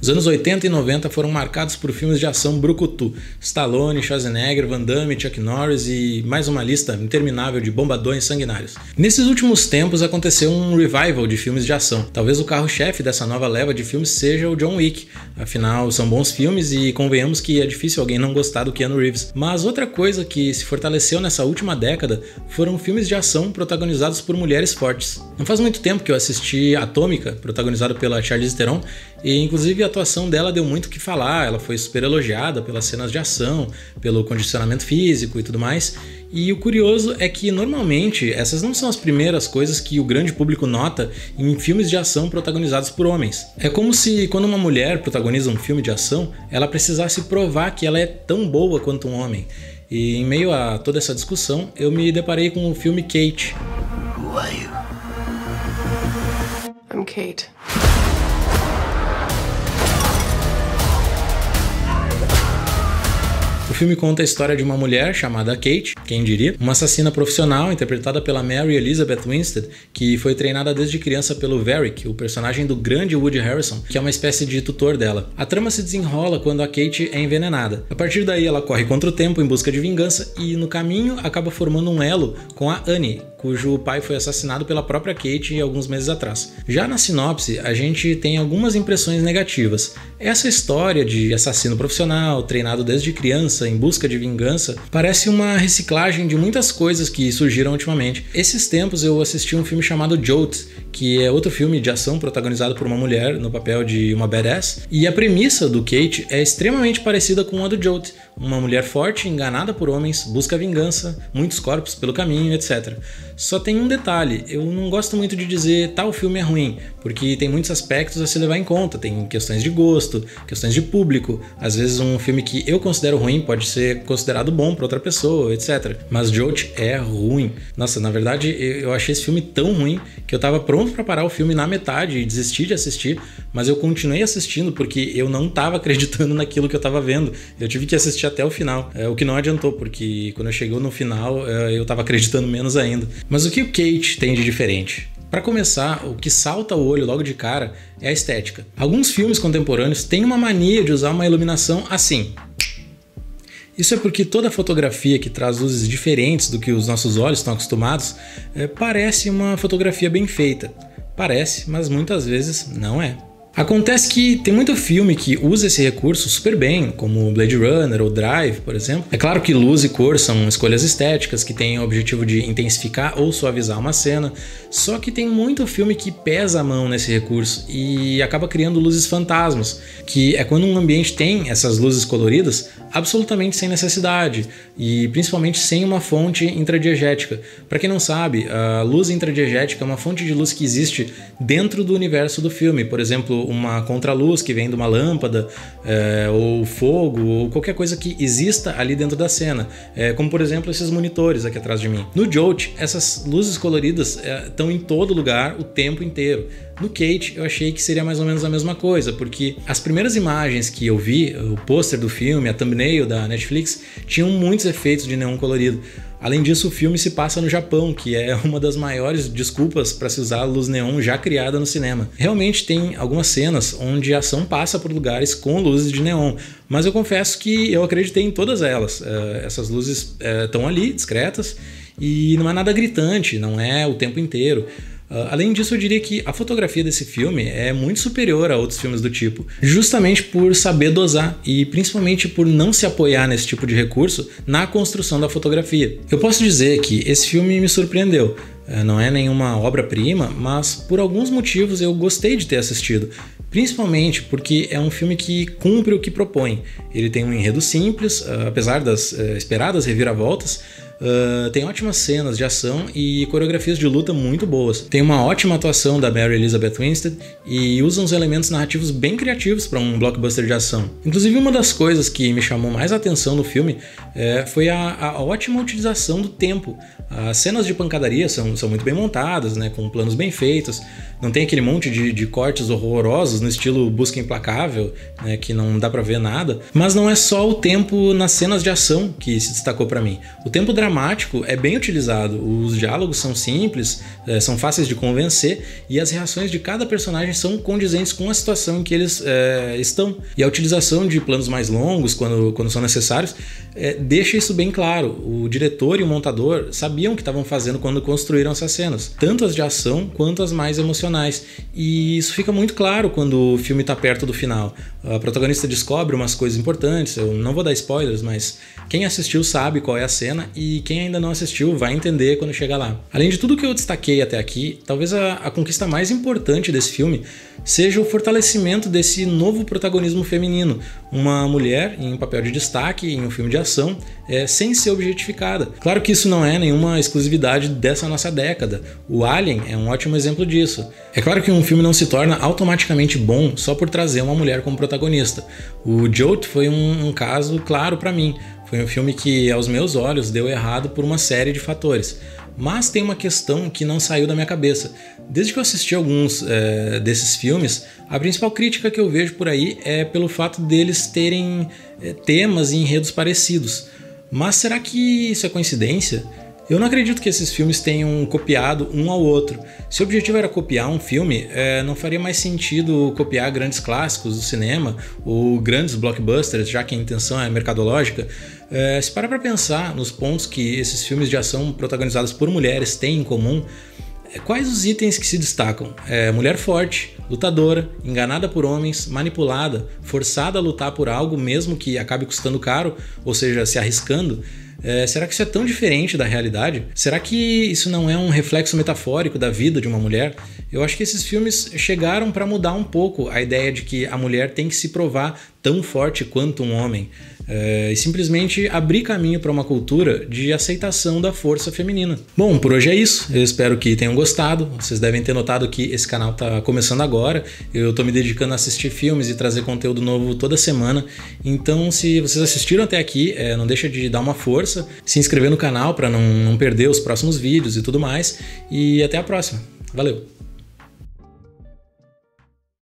Os anos 80 e 90 foram marcados por filmes de ação brucutu. Stallone, Schwarzenegger, Van Damme, Chuck Norris e mais uma lista interminável de bombadões sanguinários. Nesses últimos tempos aconteceu um revival de filmes de ação. Talvez o carro-chefe dessa nova leva de filmes seja o John Wick. Afinal, são bons filmes e convenhamos que é difícil alguém não gostar do Keanu Reeves. Mas outra coisa que se fortaleceu nessa última década foram filmes de ação protagonizados por mulheres fortes. Não faz muito tempo que eu assisti Atômica, protagonizada pela Charlize Theron, e inclusive a atuação dela deu muito o que falar. Ela foi super elogiada pelas cenas de ação, pelo condicionamento físico e tudo mais. E o curioso é que normalmente essas não são as primeiras coisas que o grande público nota em filmes de ação protagonizados por homens. É como se quando uma mulher protagoniza um filme de ação, ela precisasse provar que ela é tão boa quanto um homem. E em meio a toda essa discussão, eu me deparei com o filme Kate. Who are you? I'm Kate. O filme conta a história de uma mulher chamada Kate, quem diria, uma assassina profissional interpretada pela Mary Elizabeth Winstead, que foi treinada desde criança pelo Varric, o personagem do grande Woody Harrelson, que é uma espécie de tutor dela. A trama se desenrola quando a Kate é envenenada. A partir daí ela corre contra o tempo em busca de vingança e no caminho acaba formando um elo com a Annie, cujo pai foi assassinado pela própria Kate alguns meses atrás. Já na sinopse, a gente tem algumas impressões negativas. Essa história de assassino profissional, treinado desde criança em busca de vingança, parece uma reciclagem de muitas coisas que surgiram ultimamente. Esses tempos eu assisti um filme chamado Jolt, que é outro filme de ação protagonizado por uma mulher no papel de uma badass, e a premissa do Kate é extremamente parecida com a do Jolt. Uma mulher forte, enganada por homens, busca vingança, muitos corpos pelo caminho, etc. Só tem um detalhe, eu não gosto muito de dizer tal filme é ruim, porque tem muitos aspectos a se levar em conta, tem questões de gosto, questões de público, às vezes um filme que eu considero ruim pode ser considerado bom para outra pessoa, etc. Mas Jolt é ruim. Nossa, na verdade eu achei esse filme tão ruim que eu tava pronto para parar o filme na metade e desistir de assistir, mas eu continuei assistindo porque eu não tava acreditando naquilo que eu tava vendo. Eu tive que assistir até o final, o que não adiantou, porque quando eu cheguei no final eu tava acreditando menos ainda. Mas o que o Kate tem de diferente? Para começar, o que salta o olho logo de cara é a estética. Alguns filmes contemporâneos têm uma mania de usar uma iluminação assim. Isso é porque toda fotografia que traz luzes diferentes do que os nossos olhos estão acostumados parece uma fotografia bem feita. Parece, mas muitas vezes não é. Acontece que tem muito filme que usa esse recurso super bem, como Blade Runner ou Drive, por exemplo. É claro que luz e cor são escolhas estéticas que têm o objetivo de intensificar ou suavizar uma cena, só que tem muito filme que pesa a mão nesse recurso e acaba criando luzes fantasmas, que é quando um ambiente tem essas luzes coloridas absolutamente sem necessidade e principalmente sem uma fonte intradiegética. Para quem não sabe, a luz intradiegética é uma fonte de luz que existe dentro do universo do filme, por exemplo, uma contraluz que vem de uma lâmpada, ou fogo, ou qualquer coisa que exista ali dentro da cena, como por exemplo esses monitores aqui atrás de mim. No Jolt, essas luzes coloridas estão em todo lugar o tempo inteiro. No Kate, eu achei que seria mais ou menos a mesma coisa, porque as primeiras imagens que eu vi, o pôster do filme, a thumbnail da Netflix, tinham muitos efeitos de neon colorido. Além disso, o filme se passa no Japão, que é uma das maiores desculpas para se usar a luz neon já criada no cinema. Realmente tem algumas cenas onde a ação passa por lugares com luzes de neon, mas eu confesso que eu acreditei em todas elas. Essas luzes estão ali, discretas, e não é nada gritante, não é o tempo inteiro. Além disso, eu diria que a fotografia desse filme é muito superior a outros filmes do tipo, justamente por saber dosar e principalmente por não se apoiar nesse tipo de recurso na construção da fotografia. Eu posso dizer que esse filme me surpreendeu. Não é nenhuma obra-prima, mas por alguns motivos eu gostei de ter assistido. Principalmente porque é um filme que cumpre o que propõe. Ele tem um enredo simples, apesar das esperadas reviravoltas. Tem ótimas cenas de ação e coreografias de luta muito boas. Tem uma ótima atuação da Mary Elizabeth Winstead e usa uns elementos narrativos bem criativos para um blockbuster de ação. Inclusive, uma das coisas que me chamou mais a atenção no filme foi a ótima utilização do tempo. As cenas de pancadaria são muito bem montadas, né, com planos bem feitos. não tem aquele monte de cortes horrorosos no estilo Busca Implacável, né, que não dá pra ver nada. Mas não é só o tempo nas cenas de ação que se destacou pra mim. O tempo dramático é bem utilizado, os diálogos são simples, são fáceis de convencer e as reações de cada personagem são condizentes com a situação em que eles estão. E a utilização de planos mais longos, quando são necessários, deixa isso bem claro. O diretor e o montador sabiam o que estavam fazendo quando construíram essas cenas, tanto as de ação quanto as mais emocionais. E isso fica muito claro quando o filme está perto do final. A protagonista descobre umas coisas importantes, eu não vou dar spoilers, mas quem assistiu sabe qual é a cena e quem ainda não assistiu vai entender quando chegar lá. Além de tudo que eu destaquei até aqui, talvez a conquista mais importante desse filme seja o fortalecimento desse novo protagonismo feminino, uma mulher em papel de destaque em um filme de ação, sem ser objetificada. Claro que isso não é nenhuma exclusividade dessa nossa década. O Alien é um ótimo exemplo disso. É claro que um filme não se torna automaticamente bom só por trazer uma mulher como protagonista. O Jolt foi um caso claro para mim. Foi um filme que, aos meus olhos, deu errado por uma série de fatores. Mas tem uma questão que não saiu da minha cabeça. Desde que eu assisti alguns desses filmes, a principal crítica que eu vejo por aí é pelo fato deles terem temas e enredos parecidos. Mas será que isso é coincidência? Eu não acredito que esses filmes tenham copiado um ao outro. Se o objetivo era copiar um filme, não faria mais sentido copiar grandes clássicos do cinema ou grandes blockbusters, já que a intenção é mercadológica. Se parar para pensar nos pontos que esses filmes de ação protagonizados por mulheres têm em comum, quais os itens que se destacam? Mulher forte, lutadora, enganada por homens, manipulada, forçada a lutar por algo mesmo que acabe custando caro, ou seja, se arriscando. Será que isso é tão diferente da realidade? Será que isso não é um reflexo metafórico da vida de uma mulher? Eu acho que esses filmes chegaram para mudar um pouco a ideia de que a mulher tem que se provar tão forte quanto um homem. E simplesmente abrir caminho para uma cultura de aceitação da força feminina. Bom, por hoje é isso. Eu espero que tenham gostado. Vocês devem ter notado que esse canal está começando agora. Eu estou me dedicando a assistir filmes e trazer conteúdo novo toda semana. Então, se vocês assistiram até aqui, não deixa de dar uma força, se inscrever no canal para não perder os próximos vídeos e tudo mais. E até a próxima. Valeu!